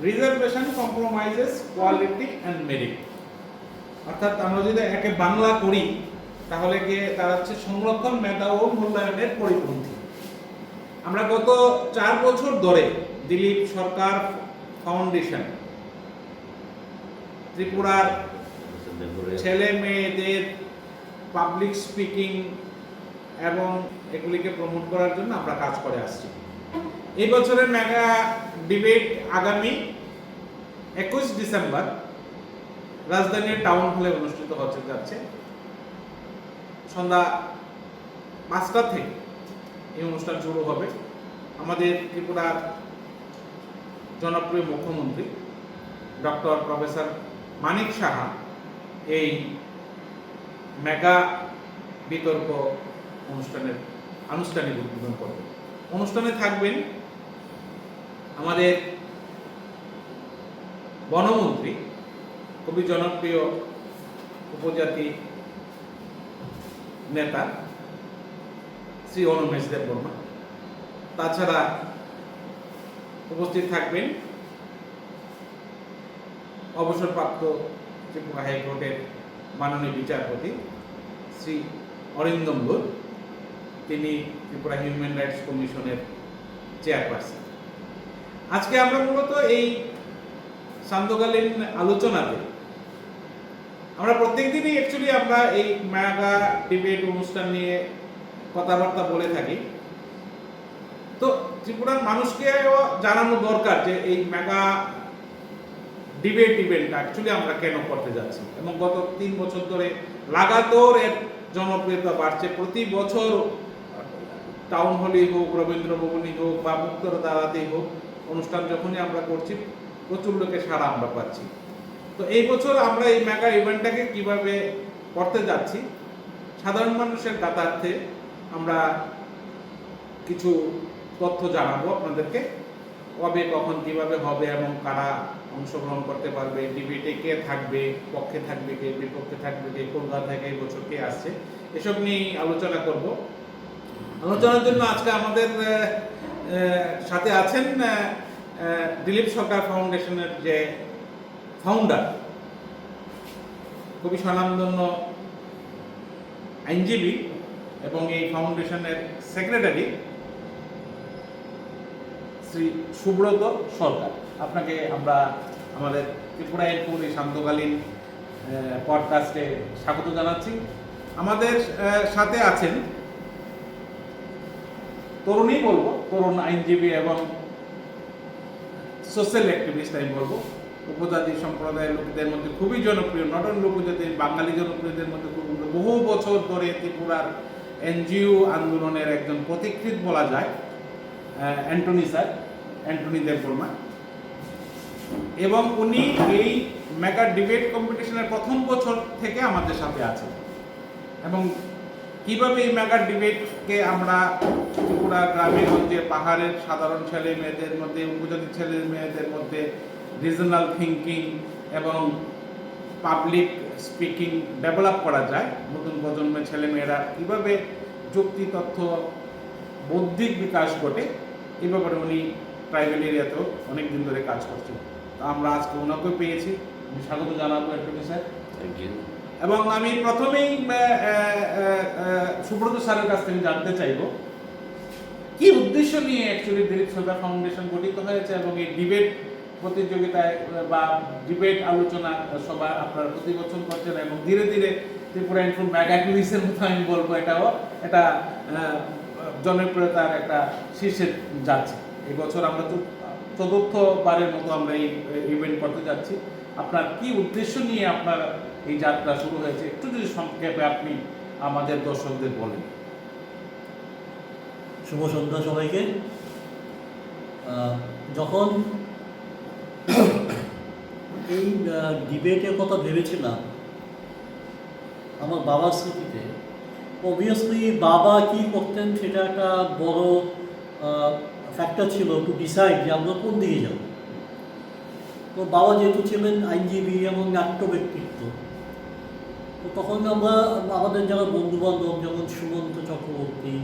Reservation compromises quality and merit. অর্থাৎ আমরা যদি একে বাংলা করি তাহলে গিয়ে তারা হচ্ছে সংরক্ষণ, মেধা ও মূল্যায়নের পরিপন্থী। আমরা গত 4 বছর ধরে দিলীপ সরকার ফাউন্ডেশন ত্রিপুরার ছেলে মেয়েদের পাবলিক স্পিকিং এবং এগুলিকে প্রমোট করার জন্য আমরা কাজ করে আসছি। এই বছরের মেগা ডিবেট আগামী 21 ডিসেম্বর রাজধানীর টাউন হলে অনুষ্ঠিত হতে যাচ্ছে। সন্ধ্যা 5টা থেকে এই অনুষ্ঠান শুরু হবে। আমাদের ত্রিপুরার জনপ্রিয় মুখ্যমন্ত্রী ডক্টর প্রফেসর মানিক সাহা এই মেগা বিতর্ক অনুষ্ঠানের আনুষ্ঠানিক উদ্বোধন করবেন। অনুষ্ঠানে থাকবেন আমাদের বনমন্ত্রী, খুবই জনপ্রিয় উপজাতি নেতা শ্রী অনুমেশ দেববর্মা। তাছাড়া উপস্থিত থাকবেন অবসরপ্রাপ্ত ত্রিপুরা হাইকোর্টের মাননীয় বিচারপতি শ্রী অরিন্দম ঘোষ, তিনি ত্রিপুরা হিউম্যান রাইটস কমিশনের চেয়ারপারসন। আজকে আমরা মূলত এই সান্ধ্যকালীন আলোচনাতে আমরা প্রত্যেকদিনই অ্যাকচুয়ালি আমরা এই মেগা ডিবেট অনুষ্ঠান নিয়ে কথাবার্তা বলে থাকি। তো ত্রিপুরার মানুষকে জানানো দরকার যে এই মেগা ডিবেট ইভেন্টটা অ্যাকচুয়ালি আমরা কেন করতে যাচ্ছি, এবং গত 3 বছর ধরে লাগাতার এর জনপ্রিয়তা বাড়ছে। প্রতি বছর টাউন হলেই হোক, রবীন্দ্র ভবনই হোক বা মুক্তর দ্বারাতেই হোক, অনুষ্ঠান যখনই আমরা করছি প্রচুর লোকের সাড়া আমরা পাচ্ছি। তো এই বছর আমরা এই মেগা ইভেন্টটাকে কিভাবে করতে যাচ্ছি, সাধারণ মানুষের কাতার্থে আমরা কিছু তথ্য জানাবো আপনাদেরকে। কবে, কখন, কিভাবে হবে এবং কারা অংশগ্রহণ করতে পারবে, ডিবেটে কে থাকবে, পক্ষে থাকবে কে, বিপক্ষে থাকবে কে, কলকাতা থেকে এই বছর কে আসছে, এসব নিয়ে আলোচনা করব। আলোচনার জন্য আজকে আমাদের সাথে আছেন দিলীপ সরকার ফাউন্ডেশনের যে ফাউন্ডার, খুবই স্বনামধন্য আইনজীবী এবং এই ফাউন্ডেশনের সেক্রেটারি শ্রী সুব্রত সরকার। আপনাকে আমরা আমাদের ত্রিপুরা এনপুর এই সান্ধ্যকালীন পডকাস্টে স্বাগত জানাচ্ছি। আমাদের সাথে আছেন তরুণী বলবো, তরুণ আইনজীবী এবং সোশ্যাল অ্যাক্টিভিস্ট আমি বলবো, উপজাতি সম্প্রদায়ের লোকদের মধ্যে খুবই জনপ্রিয়, নট অনলি উপজাতি, বাঙালি জনপ্রিয়দের মধ্যে খুব বহু বছর ধরে ত্রিপুরার এনজিও আন্দোলনের একজন প্রতিকৃত বলা যায় অ্যান্টনি দেববর্মা। এবং উনি এই মেগা ডিবেট কম্পিটিশনের প্রথম বছর থেকে আমাদের সাথে আছেন। এবং কিভাবে এই মেগা ডিবেটকে আমরা ত্রিপুরা গ্রামে গঞ্জে, পাহাড়ের সাধারণ ছেলে মেয়েদের মধ্যে, উপজাতি ছেলে মেয়েদের মধ্যে রিজনাল থিঙ্কিং এবং পাবলিক স্পিকিং ডেভেলপ করা যায়, নতুন প্রজন্মের ছেলে মেয়েরা কীভাবে যুক্তি, তথ্য, বৌদ্ধিক বিকাশ ঘটে, এই ব্যাপারে উনি ট্রাইবাল এরিয়াতেও অনেক দিন ধরে কাজ করছেন। তো আমরা আজকে ওনাকে পেয়েছি, আমি স্বাগত জানাবো অ্যাডভোকেট স্যার। Thank you. এবং আমি প্রথমেই সুব্রত স্যারের কাছ থেকে জানতে চাইব কি উদ্দেশ্য নিয়ে অ্যাকচুয়ালি দিলীপ সরকার ফাউন্ডেশন গঠিত হয়েছে এবং এই ডিবেট প্রতিযোগিতায় বা ডিবেট আলোচনা সভা আপনারা প্রতি বছর করছেন এবং ধীরে ধীরে ত্রিপুরা ইনফো মেগা কুইজের মতো আমি বলবো এটা জনপ্রিয়তার একটা শীর্ষে যাচ্ছে। এই বছর আমরা তো 4th বারের মতো আমরা এই ইভেন্ট করতে যাচ্ছি। আপনার কি উদ্দেশ্য নিয়ে আপনার এই যাত্রা শুরু হয়েছে, একটু যদি সংক্ষেপে আপনি আমাদের দর্শকদের বলেন। শুভ সন্ধ্যা সবাইকে। যখন এই ডিবেটের কথা ভেবেছিলাম আমার বাবার স্মৃতিতে, অবভিয়াসলি বাবা কি করতেন সেটা একটা বড় ফ্যাক্টর ছিল টু ডিসাইড যে আমরা কোন দিকে যাব। তো বাবা যেহেতু ছিলেন আইনজীবী এবং নাট্য ব্যক্তিত্ব, তো তখন আমরা আমাদের যারা বন্ধুবান্ধব যেমন সুমন্ত চক্রবর্তী,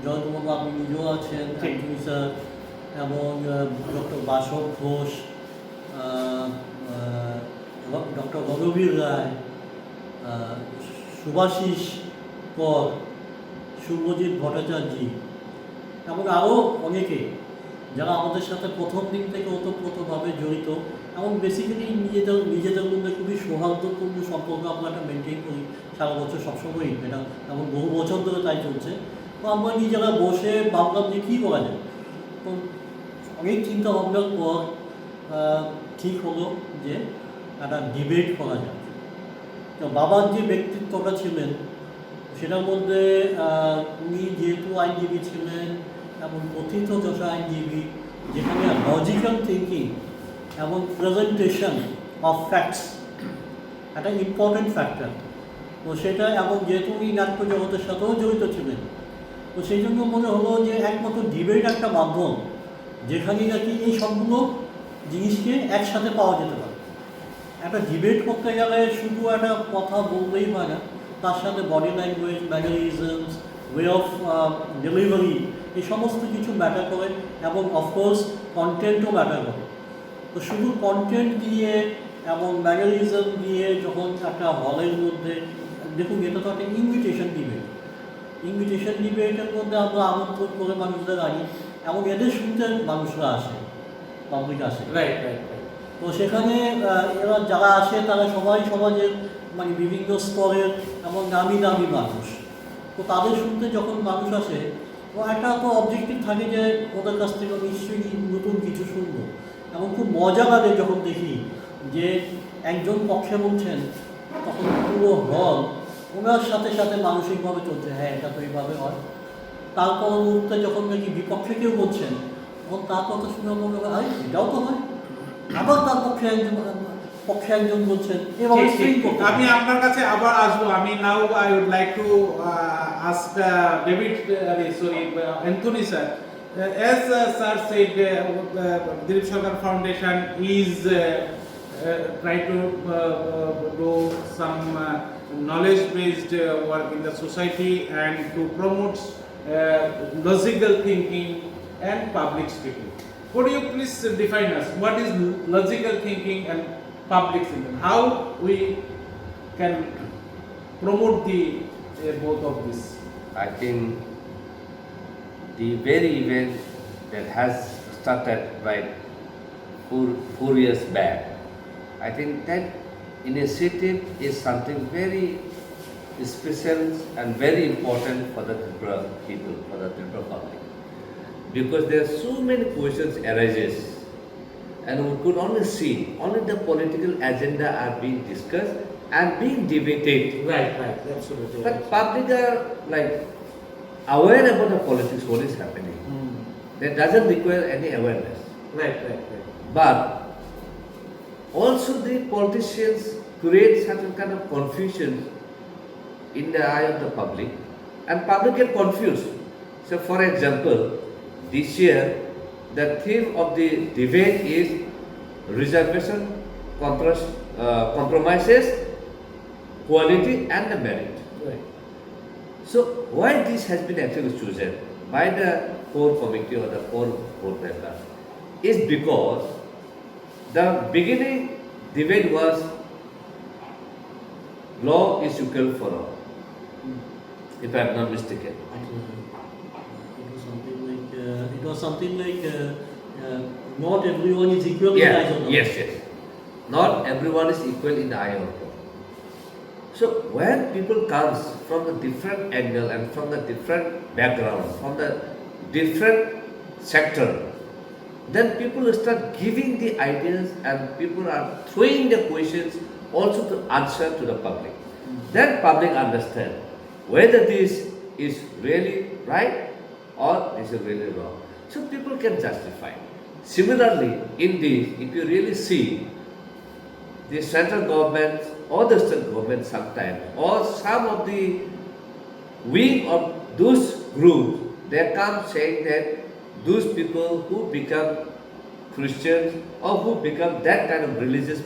জয়কুমার বাবু নিজেও আছেন আইনজীবী স্যার, এবং ডক্টর বাসব ঘোষ, ডক্টর রঘুবীর রায়, সুভাষিস কর, শুভজিৎ ভট্টাচার্য এবং আরও অনেকে যারা আমাদের সাথে প্রথম দিন থেকে ওতপ্রোতভাবে জড়িত এবং বেসিক্যালি নিজেদের মধ্যে খুবই সৌহার্দ্যপূর্ণ সম্পর্ক আমরা একটা মেনটেন করি সারা বছর সবসময়ই, এটা এবং বহু বছর ধরে তাই চলছে। তো আমরা নিজেরা বসে ভাবলাম যে কী করা যায়। তো অনেক চিন্তা ভাবনার পর ঠিক হলো যে একটা ডিবেট করা যায়। তো বাবার যে ব্যক্তিত্বটা ছিলেন সেটার মধ্যে উনি যেহেতু আইনজীবী ছিলেন এবং কথিত যশা আইনজীবী, যেখানে লজিক্যাল থিঙ্কিং এবং প্রেজেন্টেশন অফ ফ্যাক্টস একটা ইম্পর্টেন্ট ফ্যাক্টর। তো সেটা এবং যেহেতু উনি নাট্য জগতের সাথেও জড়িত ছিলেন, তো সেই জন্য মনে হলো যে একমাত্র ডিবেট একটা মাধ্যম যেখানে নাকি এই সবগুলো জিনিসকে একসাথে পাওয়া যেতে পারে। একটা ডিবেট করতে গেলে শুধু একটা কথা বললেই হয় না, তার সাথে body language, mannerisms, way of delivery এই সমস্ত কিছু ম্যাটার করে এবং অফকোর্স কন্টেন্টও ম্যাটার করে। তো শুধু কন্টেন্ট দিয়ে এবং ম্যানারিজম দিয়ে যখন একটা হলের মধ্যে, দেখুন এটা তো একটা ইনভিটেশন ডিবেটের মধ্যে আমরা আমন্ত্রণ করে মানুষদের আনি এবং এদের শুনতে মানুষরা আসে, পাবলিক আসে। Right right right. তো সেখানে এরা যারা আসে তারা সবাই সমাজের মানে বিভিন্ন স্তরের এবং নামি দামি মানুষ। তো তাদের শুনতে যখন মানুষ আসে, তো একটা তো অবজেক্টিভ থাকে যে ওদের কাছ থেকে নিশ্চয়ই নতুন কিছু শুনবো। এবং খুব মজা লাগে যখন দেখি যে একজন পক্ষে বলছেন তখন পুরো হল ওনার সাথে সাথে মানসিকভাবে চলছে, হ্যাঁ এটা তো এইভাবে হয়। তারপর মুহূর্তে যখন নাকি বিপক্ষে কেউ বলছেন তখন তার কথা শুনে মনে হয় আরে এটাও তো হয়, আবার তার পক্ষে একজন বলছেন, এভাবে ঠিক, ঠিক। আমি আপনার কাছে আবার আসবো। আমি now I would like to ask David sorry Anthony sir, as sir said, Dilip Sarkar Foundation is trying to do some knowledge-based work in the society and to promote logical thinking and public speaking. Could you please define us what is logical thinking and public thinking? How we can promote the both of this? I think the very event that has started by 4 years back, I think that initiative is something very special and very important for the Tripura people, for the Tripura public. Because there are so many questions arises and we could only see, only the political agenda are being discussed and being debated. Right, absolutely. But public are like aware about the politics, what is happening. That doesn't require any awareness. Right. But also the politicians create certain kind of confusion in the eye of the public, and public get confused. So for example, this year the theme of the debate is reservation, compromises, quality and the merit. Right. So why this has been actually chosen by the core committee or the core board member is because the beginning debate was law is equal for all, if I am not mistaken. It was something like not everyone is equal in the eyes of the law. Yes. Not everyone is equal in the eye of law. So when people comes from the different angle and from the different background, from the different sector, then people start giving the ideas and people are throwing the questions also to answer to the public. Then public understand whether this is really right or this is really wrong. So people can justify. Similarly, in this, if you really see, the central government or the state government sometimes, or some of the wing of those groups, they come saying that those people who become Christians or who become that kind of religious,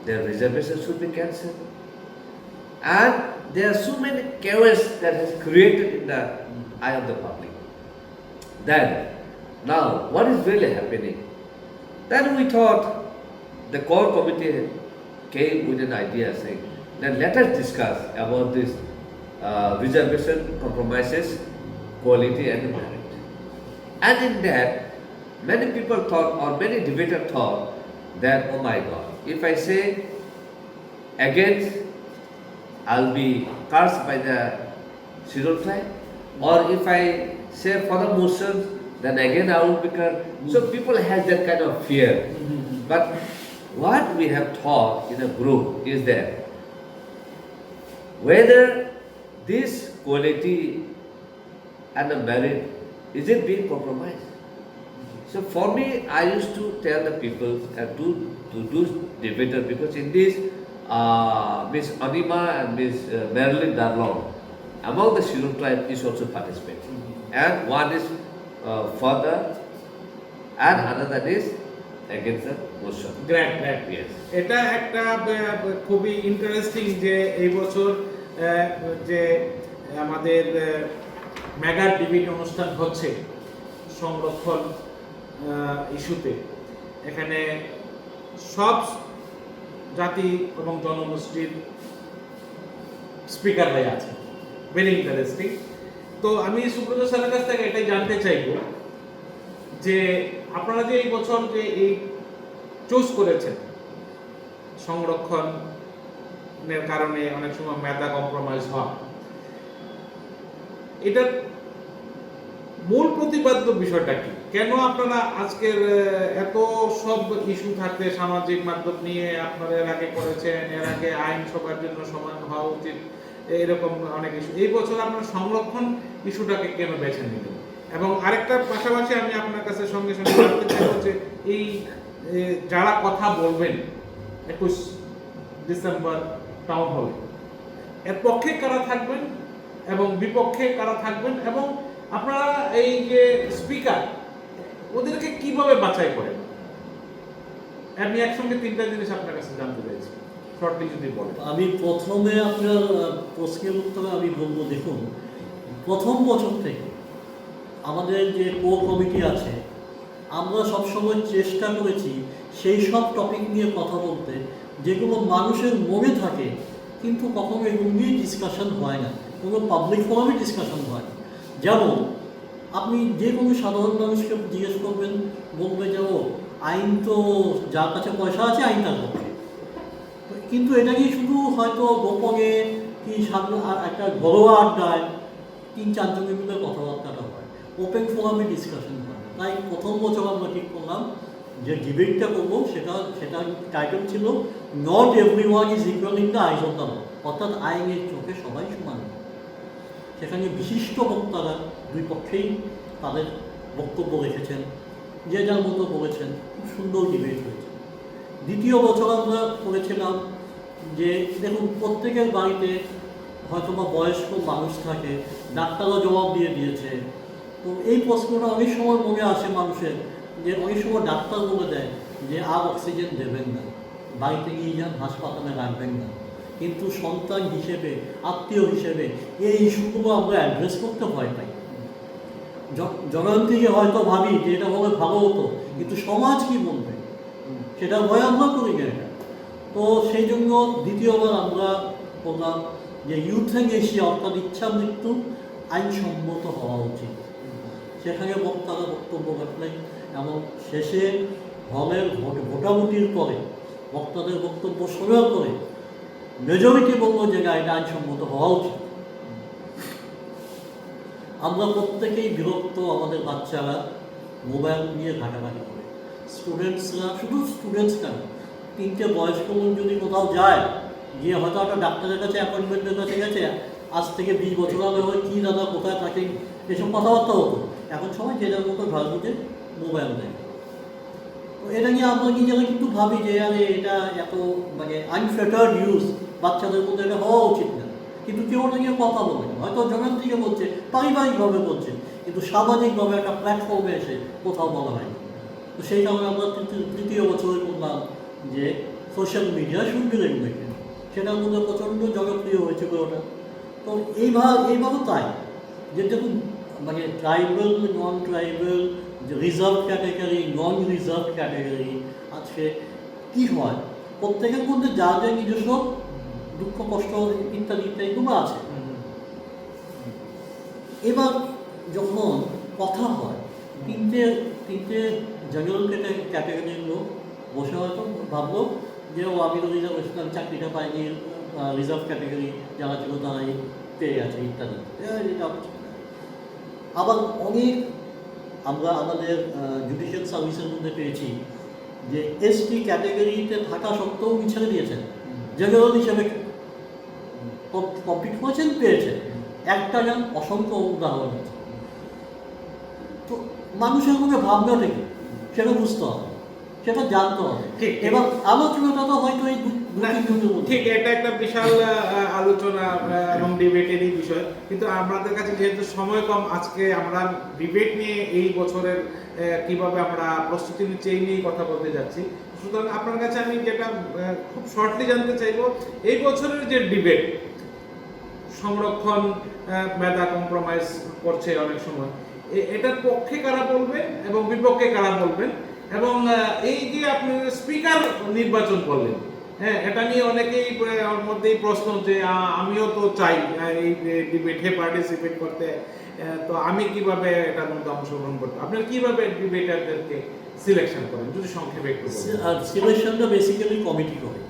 their reservations should be cancelled. And there are so many chaos that has created in the eye of the public. Then, now, what is really happening? Then we thought, the core committee came with an idea saying, then let us discuss about this reservation compromises, quality and merit. And in that, many people thought, or many debaters thought, that oh my God, if I say against, I'll be cursed by the scheduled tribe, or if I say for the Muslims, then again I will be cursed. So people have that kind of fear. But what we have taught in a group is that whether this quality and the merit, is it being compromised? So for me, I used to tell the people to do debater, because in this, Miss Anima and Miss Marilyn Darlong, among the scheduled tribe is also participating. And one is further, and another is against the Muslim. Grand Yes. এটা একটা খুবই interesting যে এই বছর যে আমাদের mega debate অনুষ্ঠান হচ্ছে সংরক্ষণ ইস্যুতে, এখানে সব জাতি এবং জনগোষ্ঠীর স্পিকার হয়ে আছে, ভেরি ইন্টারেস্টিং। তো আমি সুব্রত স্যারের কাছ থেকে এটাই জানতে চাইবো যে আপনারা যে এই বছর যে এই চুজ করেছেন সংরক্ষণের কারণে অনেক সময় মেধা কম্প্রোমাইজ হয়, এটার মূল প্রতিপাদ্য বিষয়টা কি? কেন আপনারা আজকের এত সব ইস্যু থাকতে সামাজিক মাধ্যম নিয়ে আপনারা এর আগে করেছেন, এর আগে আইন সবার জন্য সমান হওয়া উচিত, এরকম অনেক ইস্যু, এই বছর আপনারা সংরক্ষণ ইস্যুটাকে কেন বেছে নিলেন? এবং আরেকটা পাশাপাশি আমি আপনার কাছে সঙ্গে সঙ্গে জানতে চাইব যে এই যারা কথা বলবেন 21 ডিসেম্বর টাউন হলে, এর পক্ষে কারা থাকবেন এবং বিপক্ষে কারা থাকবেন, এবং আপনারা এই যে স্পিকার ওদেরকে কিভাবে বাছাই করেন? আমি একসঙ্গে তিনটা জিনিস আপনার কাছে জানতে চাইছি, শর্টলি যদি বলেন। আমি প্রথমে আপনার প্রশ্নের উত্তরে আমি বলবো, দেখুন, প্রথম বছর থেকে আমাদের যে কোর কমিটি আছে, আমরা সবসময় চেষ্টা করেছি সেই সব টপিক নিয়ে কথা বলতে যেগুলো মানুষের মনে থাকে, কিন্তু কখনো এগুলো নিয়ে ডিসকাশন হয় না, কোনো পাবলিক ফোরামে ডিসকাশন হয় না। যেমন আপনি যে কোনো সাধারণ মানুষকে জিজ্ঞেস করবেন, বলবে যে ও আইন তো যার কাছে পয়সা আছে আইন তার পক্ষে, কিন্তু এটা কি শুধু হয়তো গোপনে কি সামনে একটা ঘরোয়া আড্ডায় 3-4 জনের মিলে কথাবার্তাটা হয়, ওপেন ফোরামে ডিসকাশন হয়। তাই প্রথম বছর আমরা ঠিক করলাম যে ডিবেটটা করবো, সেটা টাইটেল ছিল not everyone is equal in the eyes of the law, অর্থাৎ আইনের চোখে সবাই সমান। সেখানে বিশিষ্ট বক্তারা দুই পক্ষেই তাদের বক্তব্য রেখেছেন, যে যার মতো বলেছেন, খুব সুন্দর ডিবেট হয়েছে। দ্বিতীয় বছর আমরা করেছিলাম যে দেখুন, প্রত্যেকের বাড়িতে হয়তো বা বয়স্ক মানুষ থাকে, ডাক্তাররা জবাব দিয়ে দিয়েছে। তো এই প্রশ্নটা অনেক সময় মনে আসে মানুষের, যে অনেক সময় ডাক্তার বলে দেয় যে আর অক্সিজেন দেবেন না, বাড়িতে নিয়ে যান, হাসপাতালে রাখবেন না। কিন্তু সন্তান হিসেবে, আত্মীয় হিসেবে এই ইস্যুগুলো আমরা অ্যাড্রেস করতে ভয় পাই। জনগণকে হয়তো ভাবি যে এটা বলে ভালো হতো, কিন্তু সমাজ কি বলবে সেটা ভয় আমরা করি না এটা। তো সেই জন্য দ্বিতীয়বার আমরা বললাম যে ইউথ্যানেশিয়া অর্থাৎ ইচ্ছা মৃত্যু আইনসম্মত হওয়া উচিত। সেখানে বক্তারা বক্তব্য রাখলেন এবং শেষে হলের ভোটাভুটির পরে বক্তাদের বক্তব্য শোনার পরে মেজরিটি বলল যে এটা আইনসম্মত হওয়া উচিত। আমরা প্রত্যেকেই বিরক্ত, আমাদের বাচ্চারা মোবাইল নিয়ে ঘাটাঘাটি করে, স্টুডেন্টসরা, শুধু স্টুডেন্টস কেন, 3টে বয়স্ক লোক যদি কোথাও যায়, গিয়ে হয়তো একটা ডাক্তারের কাছে অ্যাপয়েন্টমেন্টের কাছে গেছে, আজ থেকে 20 বছর আগে হয় কী দাদা কোথায় থাকে এসব কথাবার্তা হতো, এখন সবাই যে যার মতো ঘর বুঝে মোবাইল দেয়। তো এটা নিয়ে আমরা নিজেরা কিন্তু ভাবি যে আরে এটা এত মানে আনফেটার্ড ইউজ, বাচ্চাদের মধ্যে এটা হওয়া উচিত না। কিন্তু কেউ ওটা নিয়ে কথা বলে না, হয়তো জনের দিকে বলছে, পারিবারিকভাবে বলছে, কিন্তু সামাজিকভাবে একটা প্ল্যাটফর্মে এসে কোথাও বলা হয়। তো সেই কারণে আমরা তৃতীয় বছরে করলাম যে social media should be regulated, সেটার মধ্যে প্রচণ্ড জনপ্রিয় হয়েছিল ওটা। তো এইভাবে তাই যে দেখুন, মানে ট্রাইবাল, নন ট্রাইবাল, রিজার্ভ ক্যাটেগরি, নন রিজার্ভ ক্যাটেগরি আছে, কি হয়, প্রত্যেকের মধ্যে যা যা নিজস্ব দুঃখ কষ্ট ইত্যাদি ইত্যাদিগুলো আছে। এবার যখন কথা হয়, তিনটে তিনটে জেনারেল ক্যাটাগরির লোক বসে হয়তো ভাবলো যে ও আমি তো রিজার্ভেশন চাকরিটা পাইনি, রিজার্ভ ক্যাটাগরি যারা ছিল তারাই পেয়ে গেছে ইত্যাদি। আবার অনেক আমরা আমাদের জুডিশিয়াল সার্ভিসের মধ্যে পেয়েছি যে এসটি ক্যাটাগরিতে থাকা সত্ত্বেও উনি ছেড়ে দিয়েছেন, জেনারেল হিসেবে কমপ্লিট করেছেন, পেয়েছেন। একটা যেন অসংখ্য উদাহরণ আছে। তো মানুষের মধ্যে ভাবনাটা কি সেটা বুঝতে হবে, সেটা জানতে হবে। ঠিক। এবার আলোচনাটা তো হয়তো এই তিনজনের মধ্যে। ঠিক, এটা একটা বিশাল আলোচনা এবং ডিবেটেরই বিষয়, কিন্তু আমাদের কাছে যেহেতু সময় কম, আজকে আমরা ডিবেট নিয়ে এই বছরের কিভাবে আমরা প্রস্তুতি নিচ্ছি এই নিয়েই কথা বলতে যাচ্ছি। সুতরাং আপনার কাছে আমি যেটা খুব শর্টলি জানতে চাইবো, এই বছরের যে ডিবেট, সংরক্ষণ মেধা কম্প্রোমাইজ করছে অনেক সময়, এটার পক্ষে কারা বলবেন এবং বিপক্ষে কারা বলবেন, এবং এই যে আপনি স্পিকার নির্বাচন করলেন, হ্যাঁ, এটা নিয়ে অনেকেই ওর মধ্যেই প্রশ্ন যে আমিও তো চাই এই ডিবেটে পার্টিসিপেট করতে, তো আমি কিভাবে এটার মধ্যে অংশগ্রহণ করতে, আপনারা কিভাবে ডিবেটারদেরকে সিলেকশন করেন যদি সংক্ষেপে একটু বলেন। সিলেকশনটা বেসিক্যালি কমিটি করে।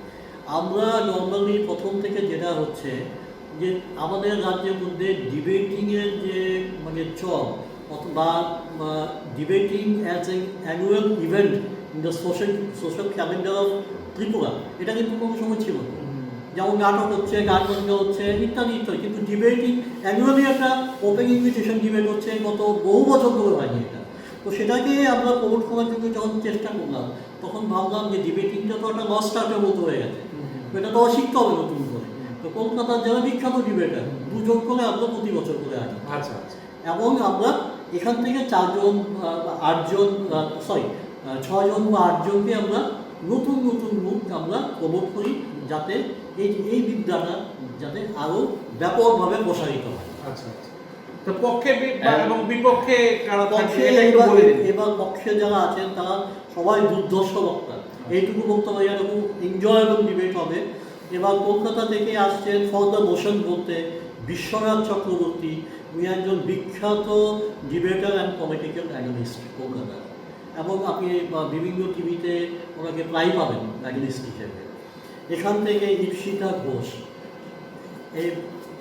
আমরা নর্মালি প্রথম থেকে যেটা হচ্ছে যে আমাদের রাজ্যের মধ্যে ডিবেটিংয়ের যে মানে চল অথবা debating as a annual event in the social calendar of Tripura, এটা কিন্তু কোনো সময় ছিল না। যেমন নাটক হচ্ছে, গান বাজনা হচ্ছে ইত্যাদি ইত্যাদি, কিন্তু ডিবেটিং অ্যানুয়ালি একটা ওপেন ইনভিটেশন ডিবেট হচ্ছে গত বহু বছর ধরে হয়নি এটা। তো সেটাকে আমরা প্রমোট করার জন্য যখন চেষ্টা করলাম, তখন ভাবলাম যে ডিবেটিংটা তো একটা লস স্টার্টের মতো হয়ে গেছে, এটা তো শিখতে হবে নতুন করে। তো কলকাতার যারা বিখ্যাত ডিবেটার দুজন করে আমরা প্রতি বছর করে আনি। আচ্ছা আচ্ছা। এবং আমরা এখান থেকে 6জন বা 8জনকে আমরা নতুন নতুন মুখ আমরা প্রমোট করি, যাতে এই বিদ্যাটা যাতে আরো ব্যাপকভাবে প্রসারিত হয়। আচ্ছা আচ্ছা। তো পক্ষে এবং বিপক্ষে কারা থাকে পক্ষে এটা একটু বলে দিন। এবার পক্ষে যারা আছেন তারা সবাই দুর্ধর্ষ বক্তা, এইটুকু বক্তব্য এরকম এনজয়েবল ডিবেট হবে। এবার কলকাতা থেকে আসছেন ফর দ্য মোশন বলতে বিশ্বনাথ চক্রবর্তী, উনি একজন বিখ্যাত ডিবেটার অ্যান্ড পলিটিক্যাল অ্যানালিস্ট কলকাতার, এবং আপনি বিভিন্ন টিভিতে ওনাকে প্রায় পাবেন অ্যানালিস্ট হিসেবে। এখান থেকে ঈপ্সিতা ঘোষ,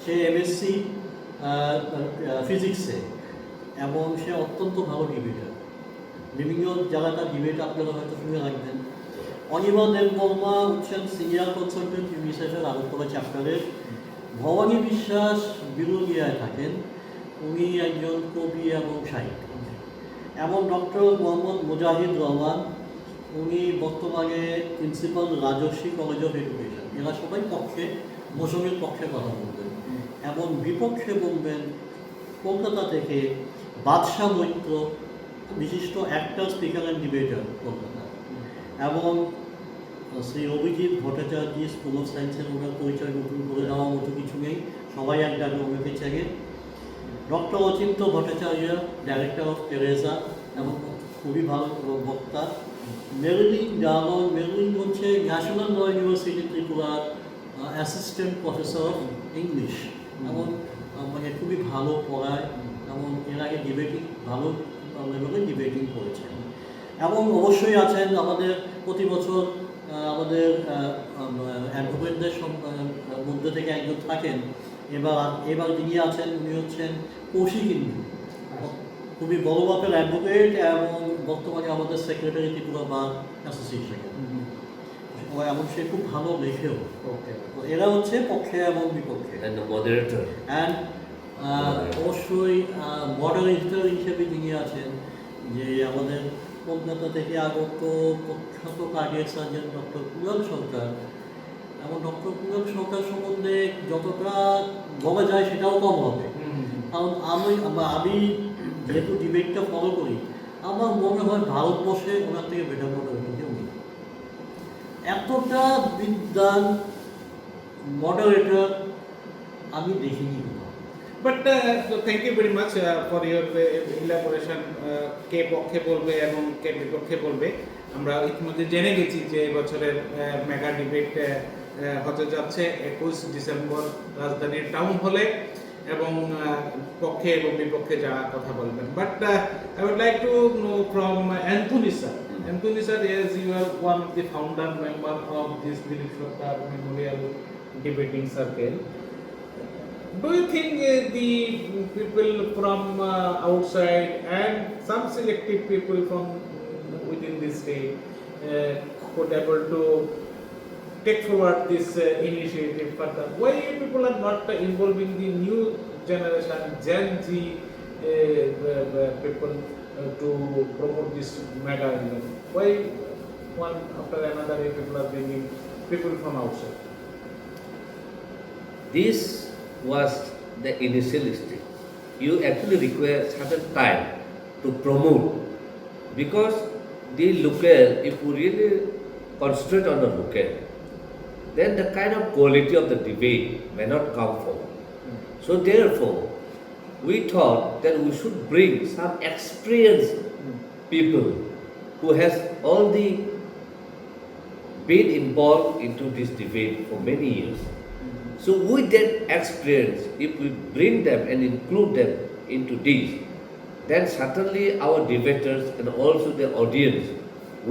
সে এমএসসি ফিজিক্সে, এবং সে অত্যন্ত ভালো ডিবেটার, বিভিন্ন জায়গাটা ডিবেট আপনারা হয়তো শুনে রাখবেন। অনিমা দেববর্মা হচ্ছেন সিনিয়র কনসালটেন্ট ইউনিসেফের আগরতলা চ্যাপ্টারের। ভবানী বিশ্বাস বিরোধিয়ায় থাকেন, উনি একজন কবি এবং সাহিত্যিক। এবং ডক্টর মোহাম্মদ মুজাহিদ রহমান, উনি বর্তমানে principal Rajasvi college of education. এরা সবাই পক্ষে, মোশনের পক্ষে কথা বলবেন। এবং বিপক্ষে বলবেন কলকাতা থেকে বাদশাহ মৈত্র, বিশিষ্ট অ্যাক্টর, স্পিকার অ্যান্ড ডিবেটার কলকাতা। এবং শ্রী অভিজিৎ ভট্টাচার্য, স্কুল অফ সায়েন্সের ওনার পরিচয় নতুন করে দেওয়ার মতো কিছু নেই, সবাই এক ডাকে ওনাকে চেনে। Doctor Achinta Bhattacharya, director of Teresa, এবং খুবই ভালো বক্তা। মেরিলিন ডায়মন্ড, মেরিলিন হচ্ছে ন্যাশনাল ল ইউনিভার্সিটি ত্রিপুরার অ্যাসিস্ট্যান্ট প্রফেসর অফ ইংলিশ, এবং মানে খুবই ভালো পড়ায়, এবং এর আগে ডিবেটিং ভালো লেভেলে ডিবেটিং করেছেন। এবং অবশ্যই আছেন আমাদের প্রতি বছর আমাদের অ্যাডভোকেটদের মধ্যে থেকে একজন থাকেন, এবার যিনি আছেন উনি হচ্ছেন কৌশিক ইন্দু, খুবই বড় মাপের অ্যাডভোকেট, এবং বর্তমানে আমাদের সেক্রেটারি ত্রিপুরা বার অ্যাসোসিয়েশনের, এবং সে খুব ভালো লেখেও। তো এরা হচ্ছে পক্ষে এবং বিপক্ষে। অ্যান্ড অবশ্যই মডারেটর হিসেবে যিনি আছেন, যে আমাদের কলকাতা থেকে আগত প্রখ্যাত কার্ডিয়াক সার্জন ডক্টর কুণাল সরকার। এবং ডক্টর কুণাল সরকার সম্বন্ধে যতটা বলা যায় সেটাও কম হবে, কারণ আমি যেহেতু ডিবেটটা ফলো করি, আমার মনে হয় ভারতবর্ষে ওনার থেকে বেটার মডারেটর কেউ নেই। এতটা বিদ্যান মডারেটর আমি দেখিনি কোথাও। But thank you very much for your elaboration, কে পক্ষে বলবে এবং কে বিপক্ষে বলবে। আমরা ইতিমধ্যে জেনে গেছি যে এবছরের মেগা ডিবেট হতে যাচ্ছে 21 ডিসেম্বর রাজধানীর টাউন হলে, এবং পক্ষে এবং বিপক্ষে যারা কথা বলবেন। But I would like to know from Anthony sir. Anthony sir, as you are one of the founder member of this Dilip Sarkar Memorial Debating Circle, do you think the people from outside and some selected people from within the state could able to take forward this initiative further? Why people are not involving the new generation, Gen Z people to promote this mega event? Why one after another people are bringing people from outside? This was the initial stage. You actually require certain time to promote, because the local, if you really concentrate on the local, then the kind of quality of the debate may not come forward. So therefore, we thought that we should bring some experienced people who has all the been involved into this debate for many years. So with that experience, if we bring them and include them into this, then certainly our debaters and also the audience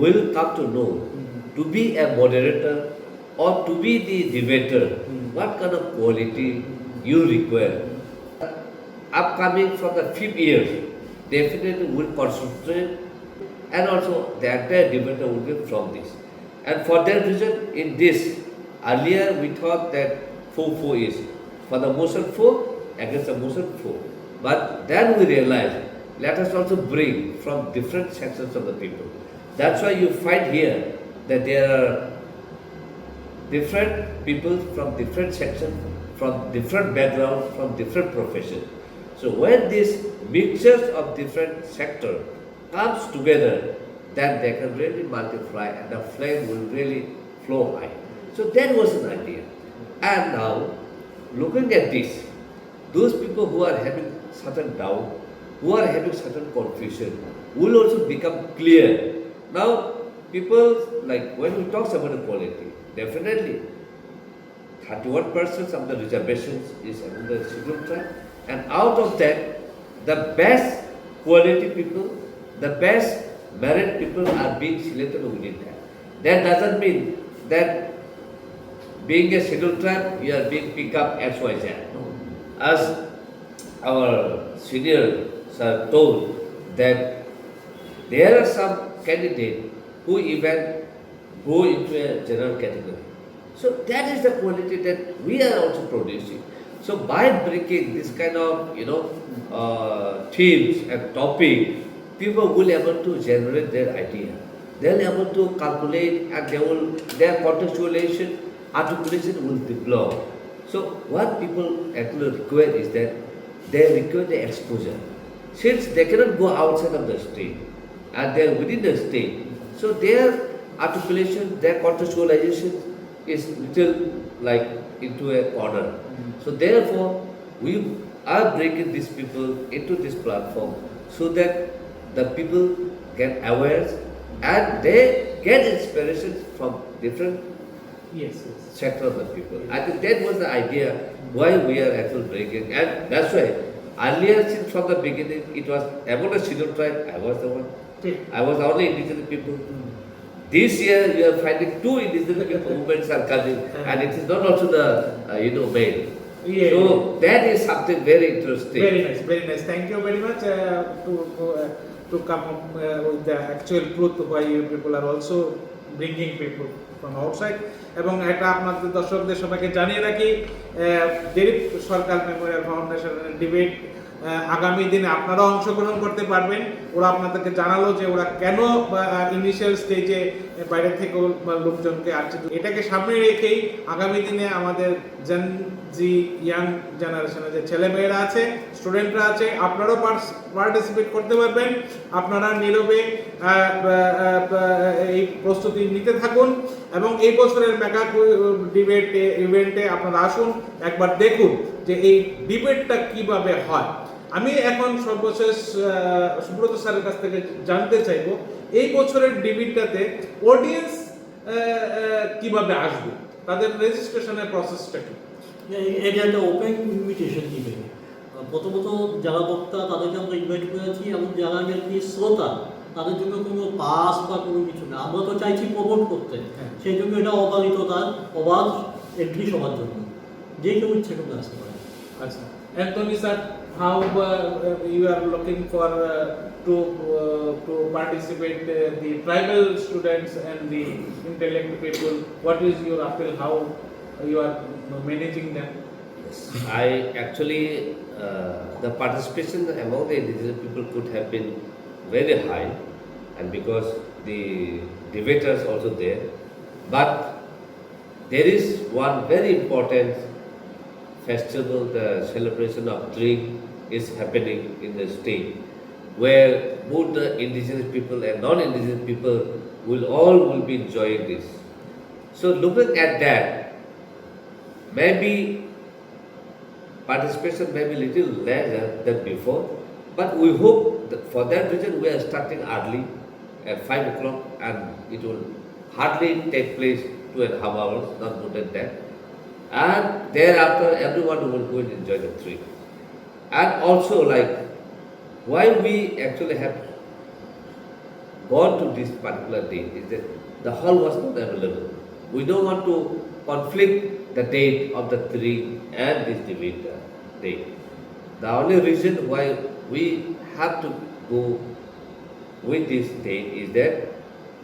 will come to know to be a moderator or to be the debater, what kind of quality you require. Upcoming from the 5th years, definitely will concentrate, and also the entire debater will be from this. And for that reason, in this, earlier we thought that 4-4 is for the motion 4 against the motion 4. But then we realized, let us also bring from different sections of the people. That's why you find here that there are different people from different sections, from different backgrounds, from different professions. So when these mixtures of different sectors comes together, then they can really multiply and the flame will really flow high. So that was an idea. And now, looking at this, those people who are having certain doubt, who are having certain confusion, will also become clear. Now, people, like when we talk about the quality, definitely 31% of the reservations is among the scheduled tribe, and out of that, the best quality people, the best merit people are being selected within that. That doesn't mean that being a scheduled tribe, you are being picked up XYZ. As our senior sir told, that there are some candidates who even go into a general category. So that is the quality that we are also producing. So by breaking this kind of, themes and topic, people will able to generate their idea. They will able to calculate, and their contextualization, articulation will develop. So what people actually require is that they require the exposure. Since they cannot go outside of the state and they are within the state, so their articulation, their contextualization is little like into a corner. So therefore, we are bringing these people into this platform so that the people get aware and they get inspiration from different Yes. sector of the people. I think that was the idea why we are actually breaking, and that's why earlier, since from the beginning, it was about a scheduled tribe. I was the one. I was the only indigenous people. This year, you are finding 2 indigenous people movements are coming, and it is not also the male. Yeah. So that is something very interesting. Very nice, very nice. Thank you very much to come up with the actual truth why you people are also bringing people from outside. এবং এটা আপনাদের দর্শকদের সবাইকে জানিয়ে রাখি, দিলীপ সরকার Memorial ফাউন্ডেশনের debate আগামী দিনে আপনারাও অংশগ্রহণ করতে পারবেন। ওরা আপনাদেরকে জানালো যে ওরা কেন ইনিশিয়াল স্টেজে বাইরে থেকে লোকজনকে আসছে। এটাকে সামনে রেখেই আগামী দিনে আমাদের জেন জি ইয়াং জেনারেশনের যে ছেলেমেয়েরা আছে, স্টুডেন্টরা আছে, আপনারাও পার্টিসিপেট করতে পারবেন। আপনারা নীরবে এই প্রস্তুতি নিতে থাকুন এবং এই বছরের মেগা ডিবেট ইভেন্টে আপনারা আসুন, একবার দেখুন যে এই ডিবেটটা কিভাবে হয়। আমি এখন সর্বশেষ সুব্রত স্যারের কাছ থেকে জানতে চাইবো এই বছরের ডিবেটটাতে অডিয়েন্স কিভাবে আসবে, তাদের রেজিস্ট্রেশনের প্রসেসটা কি? এটা একটা ওপেন ইনভিটেশন দিবে। প্রথমত যারা বক্তা তাদেরকে আমরা ইনভাইট করেছি এবং যারা নাকি শ্রোতা তাদের জন্য কোনো পাস বা কোনো কিছু না, আমরা তো চাইছি প্রমোট করতে, হ্যাঁ। সেই জন্য এটা অবাধ এন্ট্রি সবার জন্য, যে কেউ ইচ্ছে করতে আসতে পারে। আচ্ছা, Anthony sir, how you are looking for to participate the tribal students and the intellect people? What is your appeal? How you are managing them? I actually, the participation among the indigenous people could have been very high, and because the debaters also there, but there is one very important festival, the celebration of drink is happening in the state, where both the indigenous people and non-indigenous people will be enjoying this. So looking at that, maybe participation may be little less than before, but we hope that for that reason we are starting early at 5 o'clock, and it will hardly take place 2.5 hours, not more than that. And thereafter everyone will go and enjoy the trip. And also, like, why we actually have gone to this particular day is that the hall was not available. We don't want to conflict the date of the trip and this debate date. The only reason why we have to go with this date is that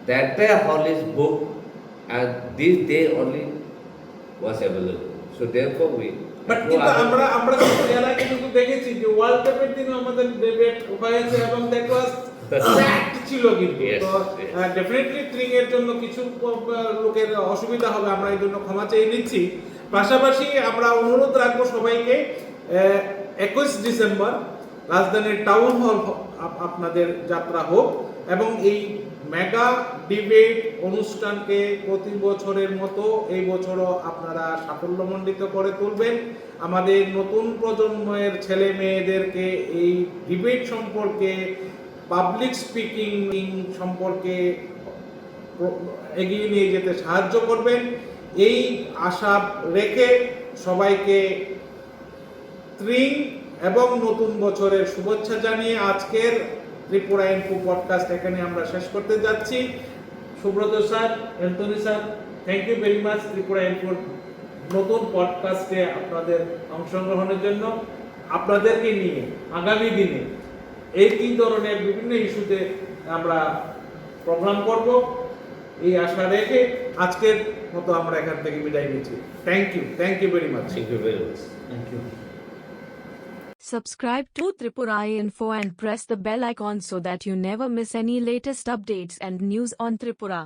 the entire hall is booked and this day only was available. So therefore we. But কিন্তু আমরা কিন্তু এর আগে কিন্তু দেখেছি যে world কাপের দিন আমাদের ডিবেট হয়েছে এবং দ্যাট ওয়াজ প্যাকড ছিল কিন্তু। Yes, তো yes. ডেফিনেটলি ট্রিং এর জন্য কিছু লোকের অসুবিধা হবে, আমরা এই জন্য ক্ষমা চেয়ে নিচ্ছি। পাশাপাশি আমরা অনুরোধ রাখবো সবাইকে 21 ডিসেম্বর রাজধানীর টাউন হল আপনাদের যাত্রা হোক এবং এই মেগা ডিবেট অনুষ্ঠানকে প্রতি বছরের মতো এই বছরও আপনারা সাফল্যমণ্ডিত করে তুলবেন। আমাদের নতুন প্রজন্মের ছেলে মেয়েদেরকে এই ডিবেট সম্পর্কে, পাবলিক স্পিকিং সম্পর্কে এগিয়ে নিয়ে যেতে সাহায্য করবেন, এই আশা রেখে সবাইকে ত্রিং এবং নতুন বছরের শুভেচ্ছা জানিয়ে আজকের ত্রিপুরা ইনফো পডকাস্ট এখানে আমরা শেষ করতে যাচ্ছি। Subrata sir, Antony sir, thank you very much Tripura ইনফোর নতুন পডকাস্টে আপনাদের অংশগ্রহণের জন্য। আপনাদেরকে নিয়ে আগামী দিনে এই ধরনের বিভিন্ন ইস্যুতে আমরা প্রোগ্রাম করব এই আশা রেখে আজকের মতো আমরা এখান থেকে বিদায় নিচ্ছি। Thank you very much. Thank you very much. Thank you. Subscribe to Tripura Info and press the bell icon so that you never miss any latest updates and news on Tripura.